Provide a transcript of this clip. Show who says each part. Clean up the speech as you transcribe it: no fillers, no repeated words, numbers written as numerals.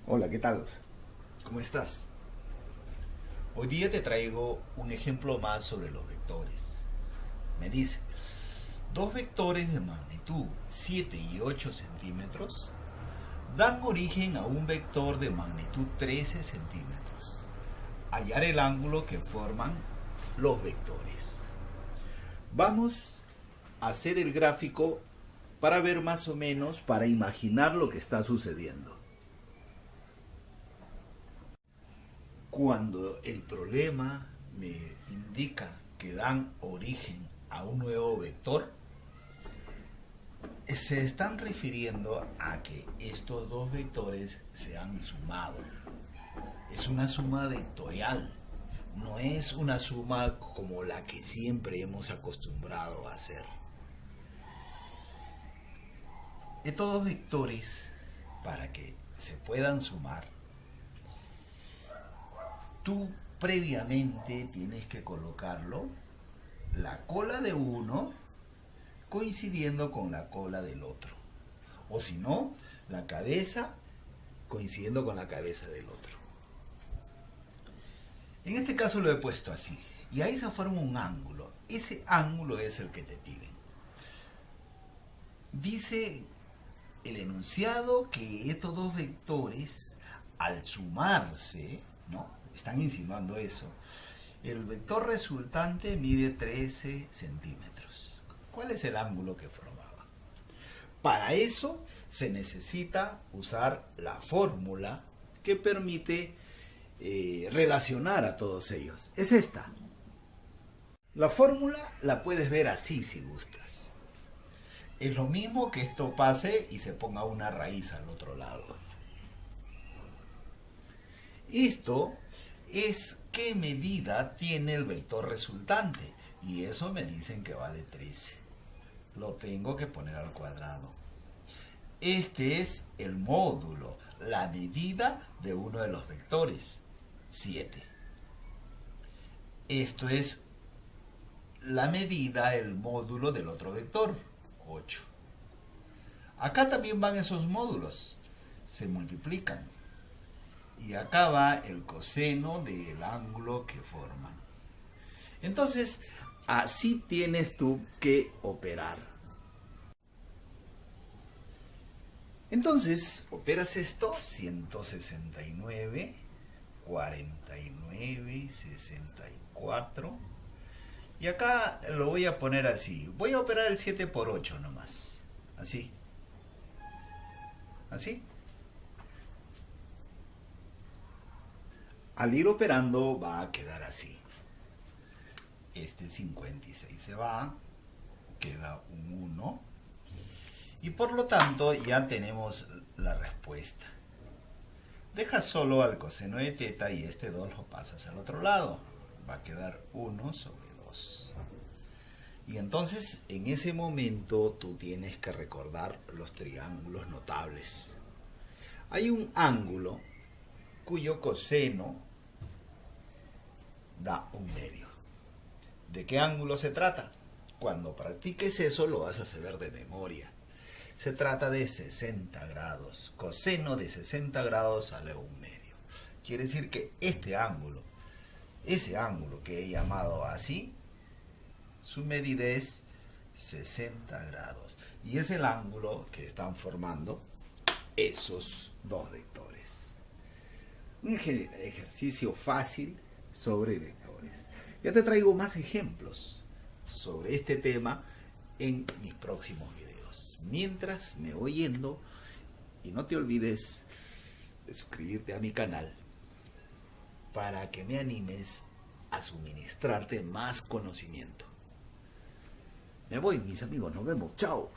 Speaker 1: Hola, ¿qué tal? ¿Cómo estás? Hoy día te traigo un ejemplo más sobre los vectores. Me dice, dos vectores de magnitud 7 y 8 centímetros dan origen a un vector de magnitud 13 centímetros. Hallar el ángulo que forman los vectores. Vamos a hacer el gráfico para ver más o menos, para imaginar lo que está sucediendo. Cuando el problema me indica que dan origen a un nuevo vector, se están refiriendo a que estos dos vectores se han sumado. Es una suma vectorial, no es una suma como la que siempre hemos acostumbrado a hacer. Estos dos vectores, para que se puedan sumar, tú previamente tienes que colocarlo, la cola de uno coincidiendo con la cola del otro. O si no, la cabeza coincidiendo con la cabeza del otro. En este caso lo he puesto así. Y ahí se forma un ángulo. Ese ángulo es el que te piden. Dice el enunciado que estos dos vectores, al sumarse, ¿no? Están insinuando eso. El vector resultante mide 13 centímetros. ¿Cuál es el ángulo que formaba? Para eso se necesita usar la fórmula que permite relacionar a todos ellos. Es esta. La fórmula la puedes ver así si gustas. Es lo mismo que esto pase y se ponga una raíz al otro lado. Esto es qué medida tiene el vector resultante. Y eso me dicen que vale 13. Lo tengo que poner al cuadrado. Este es el módulo, la medida de uno de los vectores, 7. Esto es la medida, el módulo del otro vector, 8. Acá también van esos módulos, se multiplican. Y acá va el coseno del ángulo que forman. Entonces, así tienes tú que operar. Entonces, operas esto, 169, 49, 64. Y acá lo voy a poner así. Voy a operar el 7 por 8 nomás. Así. Así. Al ir operando va a quedar así. Este 56 se va. Queda un 1. Y por lo tanto ya tenemos la respuesta. Dejas solo al coseno de teta y este 2 lo pasas al otro lado. Va a quedar 1 sobre 2. Y entonces en ese momento tú tienes que recordar los triángulos notables. Hay un ángulo cuyo coseno da un medio. ¿De qué ángulo se trata? Cuando practiques eso lo vas a saber de memoria. Se trata de 60 grados. Coseno de 60 grados sale un medio. Quiere decir que este ángulo, ese ángulo que he llamado así, su medida es 60 grados. Y es el ángulo que están formando esos dos vectores. Un ejercicio fácil sobre vectores. Ya te traigo más ejemplos sobre este tema en mis próximos videos. Mientras me voy yendo, y no te olvides de suscribirte a mi canal para que me animes a suministrarte más conocimiento. Me voy, mis amigos, nos vemos, chao.